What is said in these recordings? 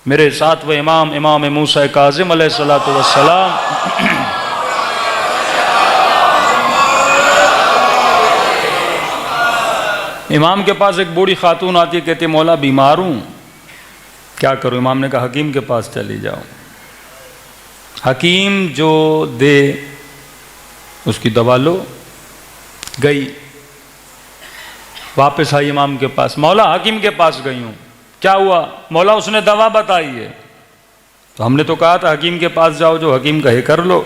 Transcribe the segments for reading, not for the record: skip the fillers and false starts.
मेरे सातवें इमाम इमाम मूसा काज़िम अलैहिस्सलातु वस्सलाम इमाम के पास एक बूढ़ी खातून आती है, कहती मौला बीमार हूँ, क्या करूँ? इमाम ने कहा हकीम के पास चली जाओ, हकीम जो दे उसकी दवा लो। गई, वापस आई इमाम के पास, मौला हकीम के पास गई हूँ, क्या हुआ? मौला उसने दवा बताई है। तो हमने तो कहा था हकीम के पास जाओ, जो हकीम कहे कर लो।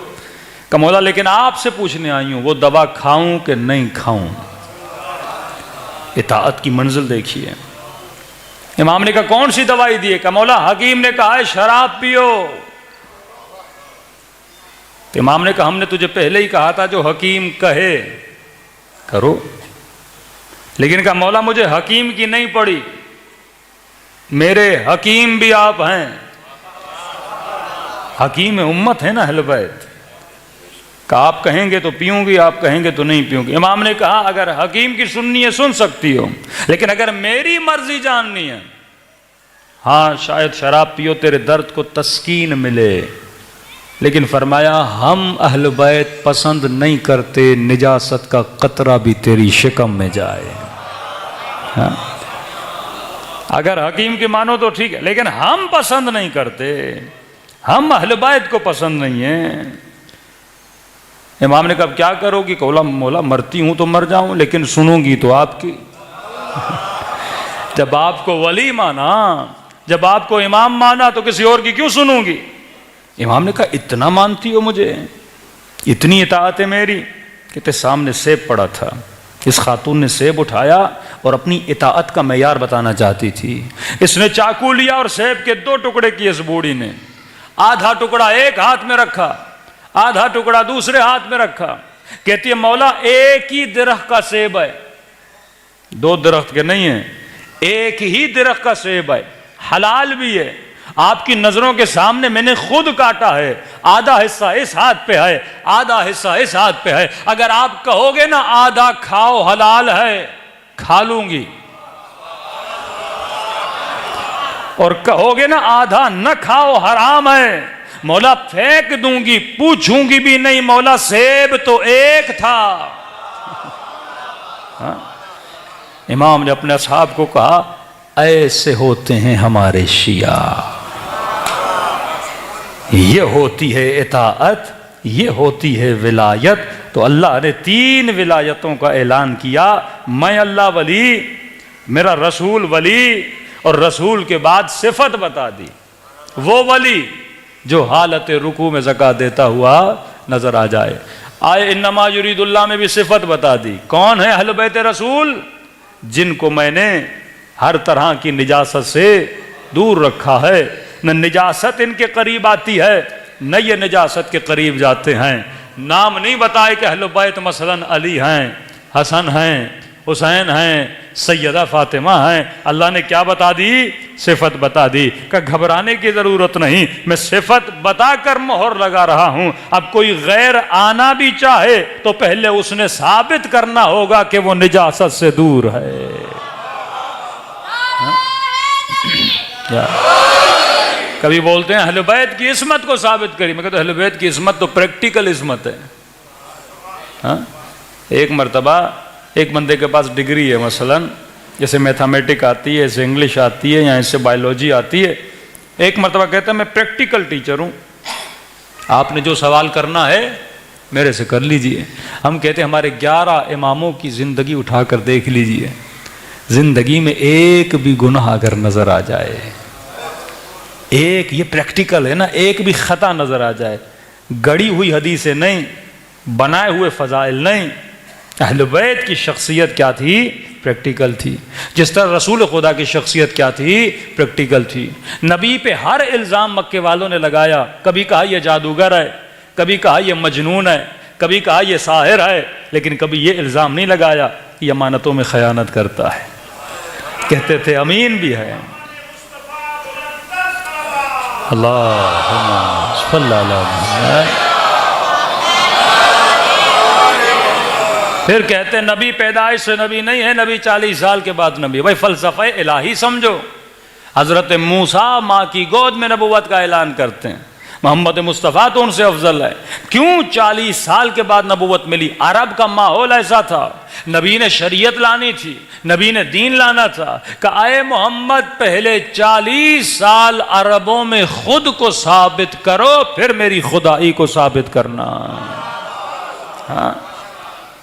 कहा मौला लेकिन आपसे पूछने आई हूँ, वो दवा खाऊं कि नहीं खाऊं? इताअत की मंजिल देखिए। इमाम ने कहा कौन सी दवाई दी है? कहा मौला हकीम ने कहा है शराब पियो। तो इमाम ने कहा हमने तुझे पहले ही कहा था जो हकीम कहे करो। लेकिन कहा मौला मुझे हकीम की नहीं पड़ी, मेरे हकीम भी आप हैं, हकीम उम्मत है ना अहले बैत। कहा आप कहेंगे तो पीऊंगी, आप कहेंगे तो नहीं पीऊंगी। इमाम ने कहा अगर हकीम की सुननी है सुन सकती हो, लेकिन अगर मेरी मर्जी जाननी है, हाँ शायद शराब पियो तेरे दर्द को तस्कीन मिले। लेकिन फरमाया हम अहले बैत पसंद नहीं करते निजासत का कतरा भी तेरी शिकम में जाए। हाँ? अगर हकीम की मानो तो ठीक है, लेकिन हम पसंद नहीं करते, हम अहले बैत को पसंद नहीं है। इमाम ने कहा क्या करोगी? कहा मौला मरती हूं तो मर जाऊं, लेकिन सुनूंगी तो आपकी। जब आपको वली माना, जब आपको इमाम माना, तो किसी और की क्यों सुनूंगी? इमाम ने कहा इतना मानती हो मुझे, इतनी इताअत है मेरी? कहते सामने सेब पड़ा था, इस खातून ने सेब उठाया और अपनी इताअत का मैयार बताना चाहती थी। इसने चाकू लिया और सेब के 2 टुकड़े किए इस बूढ़ी ने। आधा टुकड़ा एक हाथ में रखा, आधा टुकड़ा दूसरे हाथ में रखा। कहती है मौला एक ही दरख्त का सेब है, 2 दरख्त के नहीं है, एक ही दरख्त का सेब है, हलाल भी है, आपकी नजरों के सामने मैंने खुद काटा है, आधा हिस्सा इस हाथ पे है, आधा हिस्सा इस हाथ पे है। अगर आप कहोगे ना आधा खाओ हलाल है, खा लूंगी, और कहोगे ना आधा न खाओ हराम है, मौला फेंक दूंगी, पूछूंगी भी नहीं, मौला सेब तो एक था। हाँ? इमाम ने अपने असहाब को कहा ऐसे होते हैं हमारे शिया, ये होती है इताअत, ये होती है विलायत। तो अल्लाह ने 3 विलायतों का ऐलान किया, मैं अल्लाह वली, मेरा रसूल वली, और रसूल के बाद सिफत बता दी, वो वली जो हालत रुकू में ज़कात देता हुआ नजर आ जाए। आए इन्नमा युरीदुल्लाह में भी सिफत बता दी, कौन है अहले बैत रसूल? जिनको मैंने हर तरह की निजासत से दूर रखा है, न निजासत इनके करीब आती है न ये निजासत के करीब जाते हैं। नाम नहीं बताए कि अहले बैत मसलन अली हैं, हसन हैं, हुसैन हैं, सैयदा फातिमा हैं। अल्लाह ने क्या बता दी? सिफत बता दी। कि घबराने की जरूरत नहीं, मैं सिफत बताकर मोहर लगा रहा हूं। अब कोई गैर आना भी चाहे तो पहले उसने साबित करना होगा कि वो निजासत से दूर है। कभी बोलते हैं अहले बैत की इस्मत को साबित करिए, मैं कहता हूं अहले बैत की इस्मत तो प्रैक्टिकल इस्मत है। हाँ? एक मर्तबा एक बंदे के पास डिग्री है, मसलन जैसे मैथमेटिक आती है, जैसे इंग्लिश आती है, या इससे बायोलॉजी आती है। एक मर्तबा कहता है मैं प्रैक्टिकल टीचर हूँ, आपने जो सवाल करना है मेरे से कर लीजिए। हम कहते हैं हमारे 11 इमामों की ज़िंदगी उठाकर देख लीजिए, ज़िंदगी में एक भी गुनाह अगर नज़र आ जाए, एक, ये प्रैक्टिकल है ना, एक भी खता नज़र आ जाए, गढ़ी हुई हदीसें नहीं, बनाए हुए फ़ज़ाइल नहीं। अहले बैत की शख्सियत क्या थी? प्रैक्टिकल थी। जिस तरह रसूल खुदा की शख्सियत क्या थी? प्रैक्टिकल थी। नबी पे हर इल्ज़ाम मक्के वालों ने लगाया, कभी कहा यह जादूगर है, कभी कहा यह मजनून है, कभी कहा यह साहिर है, लेकिन कभी यह इल्ज़ाम नहीं लगाया कि अमानतों में ख़यानत करता है। कहते थे अमीन भी है। अल्लाहुम्मा सल्ली अला मुहम्मद। फिर कहते नबी पैदाइश से नबी नहीं है, नबी 40 साल के बाद नबी। भाई फ़लसफ़ा इलाही समझो, हज़रत मूसा माँ की गोद में नबूवत का ऐलान करते हैं, मोहम्मद मुस्तफ़ा तो उनसे अफजल है। क्यों? 40 साल के बाद नबूवत मिली। अरब का माहौल ऐसा था, नबी ने शरीयत लानी थी, नबी ने दीन लाना था। कहा आए मोहम्मद पहले 40 साल अरबों में खुद को साबित करो, फिर मेरी खुदाई को साबित करना। हाँ,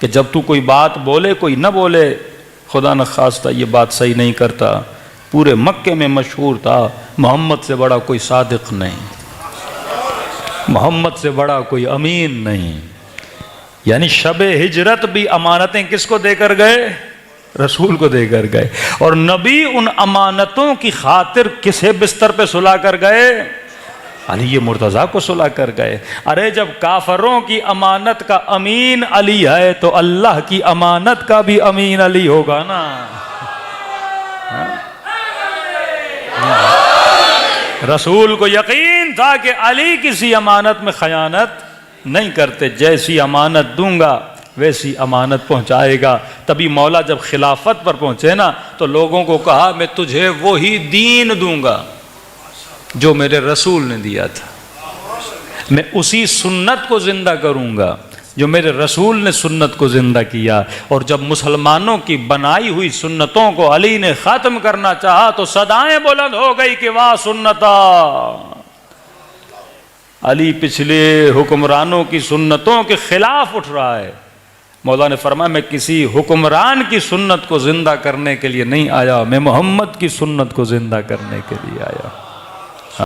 कि जब तू कोई बात बोले कोई न बोले, खुदा न खास्ता ये बात सही नहीं करता। पूरे मक्के में मशहूर था, मोहम्मद से बड़ा कोई सादिक नहीं, मोहम्मद से बड़ा कोई अमीन नहीं। यानी शबे हिजरत भी अमानतें किसको देकर गए? रसूल को देकर गए। और नबी उन अमानतों की खातिर किसे बिस्तर पे सुला कर गए? अली मुर्तज़ा को सुला कर गए। अरे जब काफरों की अमानत का अमीन अली है तो अल्लाह की अमानत का भी अमीन अली होगा ना। रसूल को यकीन था कि अली किसी अमानत में खयानत नहीं करते। जैसी अमानत दूंगा वैसी अमानत पहुंचाएगा। तभी मौला जब खिलाफत पर पहुंचे ना तो लोगों को कहा मैं तुझे वही दीन दूंगा जो मेरे रसूल ने दिया था, मैं उसी सुन्नत को जिंदा करूंगा जो मेरे रसूल ने सुन्नत को जिंदा किया। और जब मुसलमानों की बनाई हुई सुन्नतों को अली ने ख़त्म करना चाहा तो सदाएं बुलंद हो गई कि वाह सुन्नता। अली पिछले हुक्मरानों की सुन्नतों के खिलाफ उठ रहा है। मौला ने फरमाया मैं किसी हुक्मरान की सुन्नत को जिंदा करने के लिए नहीं आया, मैं मोहम्मद की सुन्नत को जिंदा करने के लिए आया।